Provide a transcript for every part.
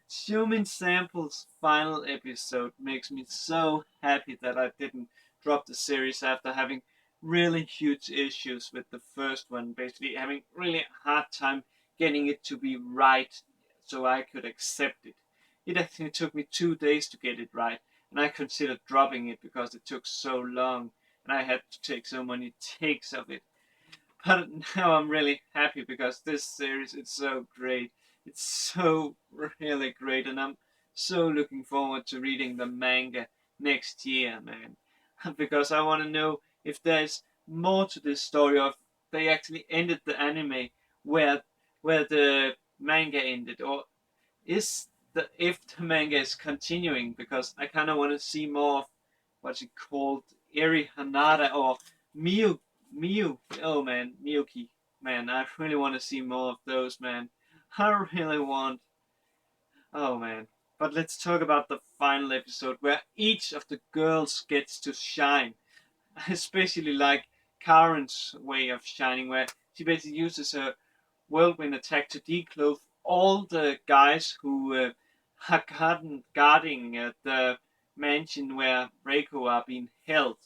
Shomin Sample's final episode makes me so happy that I didn't drop the series after having really huge issues with the first one, basically having really hard time getting it to be right so I could accept it. It actually took me 2 days to get it right, and I considered dropping it because it took so long and I had to take so many takes of it. But now I'm really happy because this series is so great. It's so really great, and I'm so looking forward to reading the manga next year, man. Because I want to know if there's more to this story, or if they actually ended the anime where where the manga ended, or is the if the manga is continuing. Because I kind of want to see more of what's it called, Eri Hanada or Miyu Miyu. Oh man, Miyuki. Man, I really want to see more of those, man. I really want. Oh man. But let's talk about the final episode where each of the girls gets to shine. Especially like Karen's way of shining, where she basically uses her whirlwind attack to declothe all the guys who are guarding the mansion where Reiko are being held.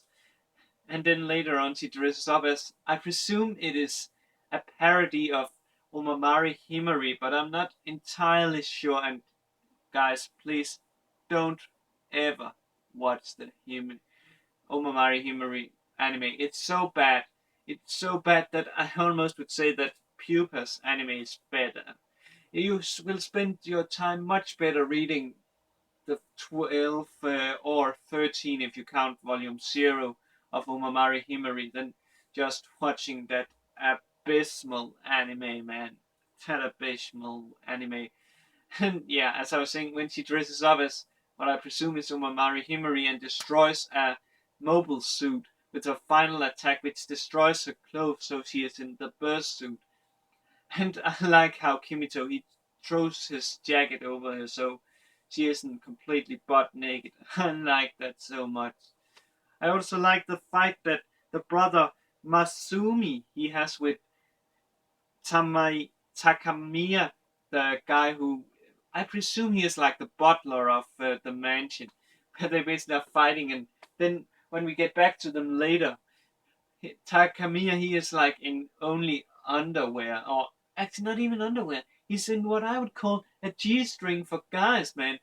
And then later on, she dresses up as, I presume it is a parody of Omamari Himari, but I'm not entirely sure. And guys, please don't ever watch the Omamari Himari anime. It's so bad. It's so bad that I almost would say that Pupa's anime is better. You will spend your time much better reading the 12 or 13 if you count volume 0 of Umamari Himari than just watching that abysmal anime, man. That abysmal anime. And yeah, as I was saying, when she dresses up as what I presume is Umamari Himari and destroys a mobile suit with her final attack, which destroys her clothes so she is in the burst suit. And I like how Kimito he throws his jacket over her so she isn't completely butt naked. I like that so much. I also like the fight that the brother Masumi he has with Takamiya, the guy who I presume he is like the butler of the mansion, where they basically are fighting. And then when we get back to them later, Takamiya he is like in only underwear, or actually not even underwear. He's in what I would call a G-string for guys, man.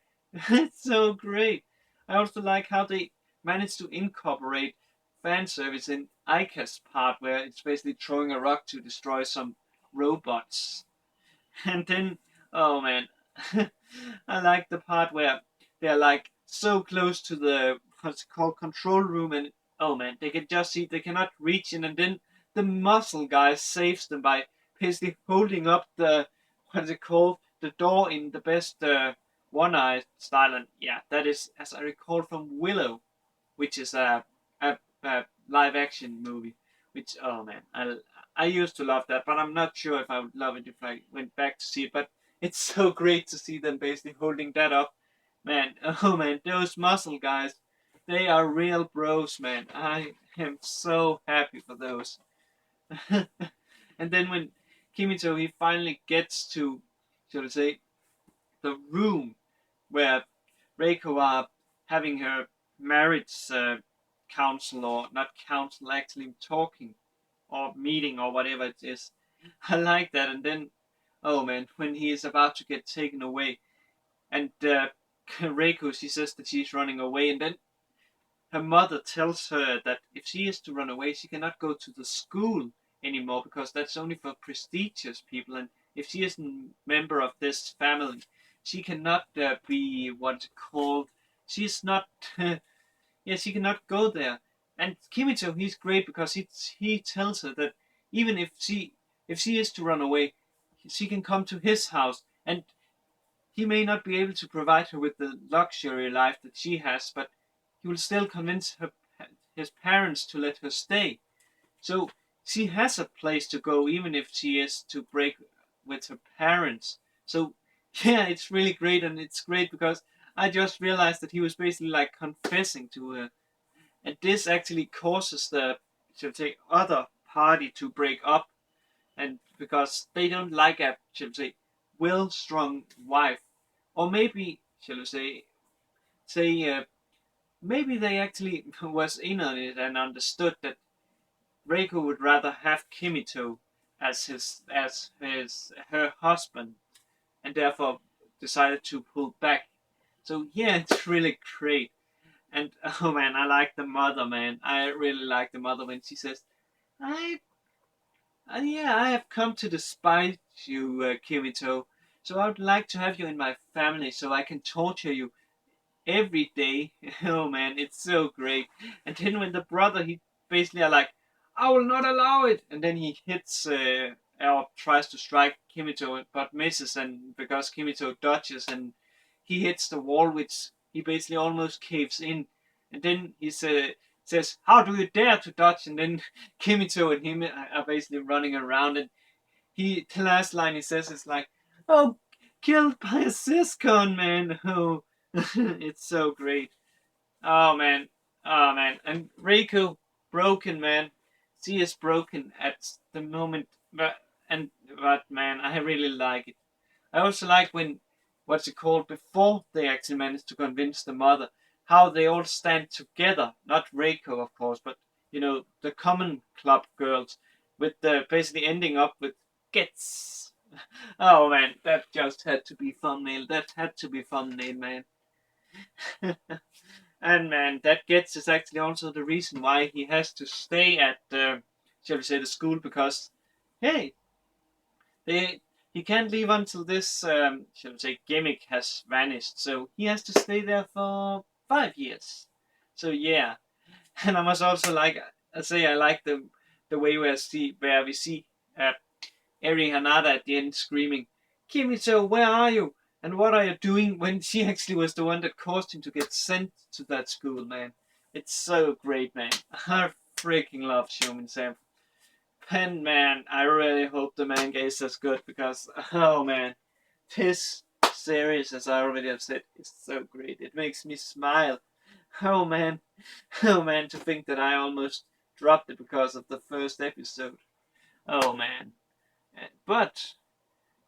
It's so great. I also like how they managed to incorporate fan service in Aika's part, where it's basically throwing a rock to destroy some robots. And then, oh man, I like the part where they're like so close to the what's it called control room, and oh man, they can just see they cannot reach in, and then the muscle guy saves them by basically holding up the what's it called the door in the best one eye style, and yeah, that is as I recall from Willow, which is a live action movie. Which oh man, I used to love that, but I'm not sure if I would love it if I went back to see it. But it's so great to see them basically holding that up, man. Oh man, those muscle guys, they are real bros, man. I am so happy for those. And then when Kimito he finally gets to, so to say, the room where Reiko are having her marriage council, or not council, actually talking or meeting or whatever it is. I like that. And then, oh man, when he is about to get taken away, and Reiko she says that she's running away, and then her mother tells her that if she is to run away, she cannot go to the school anymore because that's only for prestigious people. And if she isn't a member of this family, she cannot be what's it called. She's not. Yeah, she cannot go there. And Kimito, he's great because he tells her that even if she is to run away, she can come to his house, and he may not be able to provide her with the luxury life that she has, but he will still convince his parents to let her stay. So she has a place to go, even if she is to break with her parents. So yeah, it's really great, and it's great because I just realized that he was basically like confessing to her, and this actually causes the shall we say other party to break up, and because they don't like a shall we say well-strong wife, or maybe shall we say maybe they actually was in on it and understood that Reiko would rather have Kimito as her husband, and therefore decided to pull back. So yeah, it's really great. And oh man, I like the mother, man. I really like the mother when she says, "I, yeah, I have come to despise you, Kimito. So I would like to have you in my family, so I can torture you every day." Oh man, it's so great. And then when the brother, he basically are like, "I will not allow it," and then he hits or tries to strike Kimito, but misses, and because Kimito dodges and he hits the wall, which he basically almost caves in, and then he says, "How do you dare to dodge?" And then Kimito and him are basically running around, and the last line he says is like, "Oh, killed by a siscon, man." Oh, it's so great. Oh man, oh man, and Reiko broken, man. She is broken at the moment, but man, I really like it. I also like when what's it called before they actually manage to convince the mother, how they all stand together. Not Reiko, of course, but the common club girls, with the basically ending up with gets. Oh man, that just had to be thumbnail. That had to be thumbnail, man. And man, that gets is actually also the reason why he has to stay at shall we say, the school, because hey, they he can't leave until this shall we say, gimmick has vanished. So he has to stay there for 5 years. So yeah, and I must also I like the way where we see uh, Eri Hanada at the end screaming, "Kimito, where are you? And what are you doing?" when she actually was the one that caused him to get sent to that school, man. It's so great, man. I freaking love Shomin Sample. And man, I really hope the manga is as good because, oh man, this series, as I already have said, is so great. It makes me smile. Oh man, oh man, to think that I almost dropped it because of the first episode. Oh man. But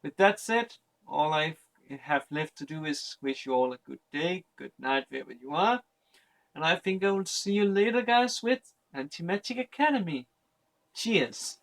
with that said, all I have left to do is wish you all a good day, good night, wherever you are. And I think I will see you later, guys, with Anti-Magic Academy. Cheers.